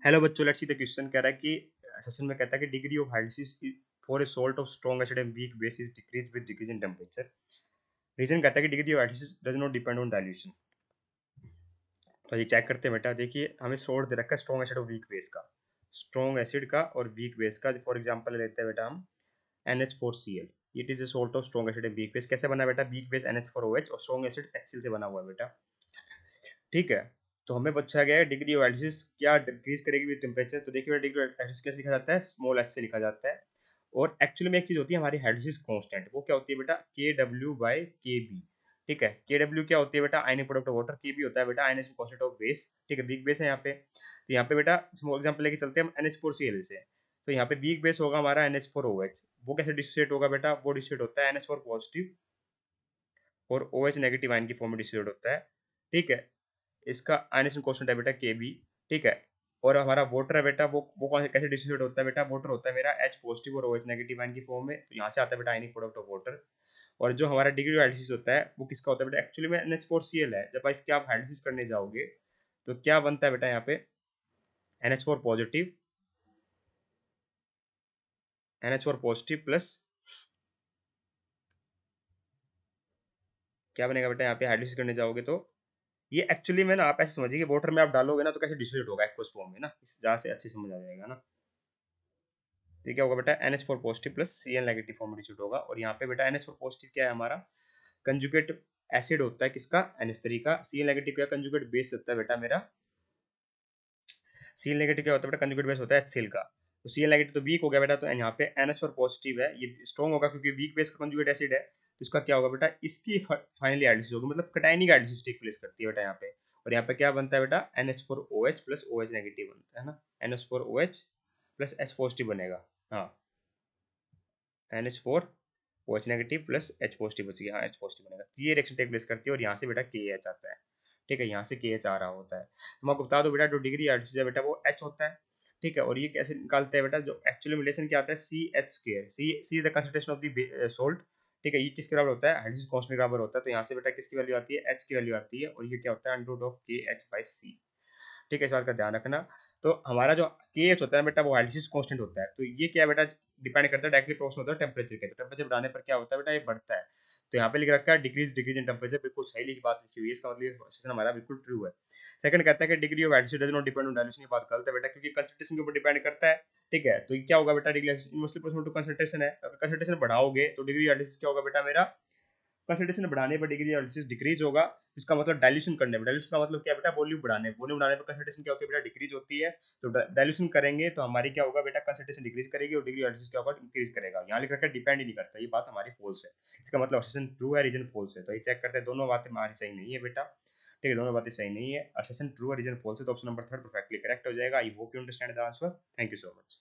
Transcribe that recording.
Hello बच्चों, let's see the question कह रहा है कि सेशन में कहता है कि degree of hydrolysis for a salt of strong acid and weak base is decrease with decrease in temperature. Reason कहता है कि degree of hydrolysis does not depend on dilution. तो ये चेक करते हैं बेटा। देखिए हमें सॉल्ट दे रखा है स्ट्रॉन्ग एसिड और वीक बेस का, स्ट्रॉन्ग एसिड का और वीक बेस का। फॉर एग्जांपल लेते हैं बेटा हम NH4Cl। It is a salt of strong acid and weak base. कैसे बना बेटा? वीक बेस NH4OH और स्ट्रॉन्ग एसिड HCl से बना हुआ है बेटा। ठीक है। तो हमें पूछा गया है डिग्री ऑफ हाइड्रोलिसिस क्या डिक्रीज करेगी विद टेम्परेचर। तो देखिए डिग्री ऑफ हाइड्रोलिसिस कैसे लिखा जाता है? स्मॉल h से लिखा जाता है। और एक्चुअली में एक चीज होती है हमारी हाइड्रोलिसिस कांस्टेंट, वो क्या होती है बेटा? KW/Kb। ठीक है। KW क्या होती है बेटा? Ionic product of water. Kb होता है बेटा आयनिक कांस्टेंट ऑफ बेस। ठीक है, वीक बेस है यहाँ पे। तो यहाँ पे बेटा स्मॉल एग्जांपल लेके चलते हैं हम NH4Cl से। तो यहाँ पे वीक बेस होगा हमारा NH4OH। वो कैसे डिसोसिएट होगा बेटा? वो डिसोसिएट होता है NH4 पॉजिटिव और OH नेगेटिव आयन की फॉर्म में डिसोसिएट होता है। ठीक है। इसका आयनेशन कोएफिशिएंट है बेटा Kb। ठीक है। और हमारा वाटर है बेटा, वो कौन कैसे डिस्ट्रीब्यूट होता है बेटा? वाटर होता है मेरा H पॉजिटिव और OH नेगेटिव आयन की फॉर्म में। तो यहाँ से आता है बेटा आयनिक प्रोडक्ट ऑफ वाटर। और जो हमारा डिग्री ऑफ हाइड्रोलिसिस होता है वो किसका होता है बेटा? एक्चुअली में NH4Cl है। जब इसके आप हाइड्रोलिसिस करने जाओगे तो क्या बनता है बेटा? यहाँ पे NH4 positive, NH4 positive plus क्या बनेगा बेटा? यहाँ पे हाइड्रोलिसिस करने जाओगे तो ये एक्चुअली में ना, आप ऐसे समझिए कि वाटर में आप डालोगे ना तो कैसे डिस्ट्रीब्यूट होगा एक्वस फॉर्म में ना, जहाँ से अच्छे समझ आ जाएगा ना। तो क्या होगा बेटा? NH4 positive plus Cl negative form में डिस्ट्रीब्यूट होगा। और यहाँ पे बेटा NH4 पॉजिटिव क्या है हमारा? कंजुगेट एसिड होता है किसका? NH3 का। Cl नेगेटिव क्या? कंजुगेट बेस होता है बेटा मेरा। Cl नेगेटिव क्या होता है बेटा? कंजुगेट बेस होता है HCl का। तो Cl नेगेटिव तो वीक हो गया बेटा, तो यहाँ पे NH4 पॉजिटिव है, ये स्ट्रॉन्ग होगा क्योंकि वीक बेस का कंजुगेट एसिड है। तो इसका क्या होगा बेटा? इसकी फाइनली हाइड्रोलिसिस होगी, मतलब कटायनिक हाइड्रोलिसिस टेक प्लेस करती है बेटा यहाँ पे। और यहाँ पे क्या बनता है बेटा? NH4OH प्लस OH नेगेटिव बनता है ना। NH4OH प्लस H पॉजिटिव बनेगा। हाँ, NH4 OH negative plus H positive बच गया। हाँ, H पॉजिटिव बनेगा। तो ये रिएक्शन टेक प्लेस करती है और यहाँ से बेटा KH आता है। ठीक है, यहाँ से KH आ रहा होता है। तो मैं आपको बता दूं बेटा, जो डिग्री हाइड्रोलिसिस है बेटा वो H होता है। ठीक है। और ये कैसे निकालते हैं बेटा? जो एक्चुअली रिलेशन क्या आता है? CH2। See the concentration of the salt. ठीक है, ये किसके बराबर होता है? हाइड्रोलिसिस कांस्टेंट के बराबर होता है। तो यहाँ से बेटा किसकी वैल्यू आती है? H की वैल्यू आती है। और ये क्या होता है? Under root of KH/C। ठीक है, इस बात का ध्यान रखना। तो हमारा जो KH होता है बेटा वो हाइड्रोलिसिस कांस्टेंट होता है। तो ये क्या है बेटा? डिपेंड करता है डायरेक्टली प्रोपोर्शनल होता है टेम्परेचर के। तो टेम्परेचर बढ़ाने पर क्या होता है बेटा? ये बढ़ता है। तो यहाँ पे लिख रखा है डिक्रीज डिक्रीज इन टेम्परेचर। बिल्कुल सही लिखी बात लिखी हुई है, इसका मतलब ये क्वेश्चन हमारा बिल्कुल ट्रू है। सेकंड कहता है कि degree of hydrolysis does not depend on dilution. ये बात गलत है बेटा, क्योंकि कंसंट्रेशन के ऊपर डिपेंड करता है। ठीक है। तो ये क्या होगा बेटा? Degree inversely proportional to concentration है। अगर कंसंट्रेशन बढ़ाओगे तो डिग्री हाइड्रोलिसिस क्या होगा बेटा मेरा? कंसंट्रेशन बढ़ाने पर डिग्री हाइड्रोलिसिस डिक्रीज होगा। इसका मतलब डाइल्यूशन करने पर, डाइल्यूशन का मतलब क्या है बेटा? वॉल्यूम बढ़ाने, वॉल्यूम बढ़ाने पर कंसंट्रेशन क्या होती है बेटा? डिक्रीज होती है। तो डाइल्यूशन करेंगे तो हमारी क्या होगा बेटा? कंसंट्रेशन डिक्रीज करेगी और डिग्री हाइड्रोलिसिस क्या होगा? इंक्रीज करेगा। यहाँ लिख रखा है डिपेंड ही नहीं करता, ये बात हमारी फॉल्स है। इसका मतलब असर्शन ट्रू है, रीजन फॉल्स है। तो ये चेक करते हैं, दोनों बातें हमारी सही नहीं है बेटा। ठीक है, दोनों बातें सही नहीं है। असर्शन ट्रू है, रीजन फॉल्स है। तो option number third perfectly correct हो जाएगा। I hope you understand the answer. Thank you so much.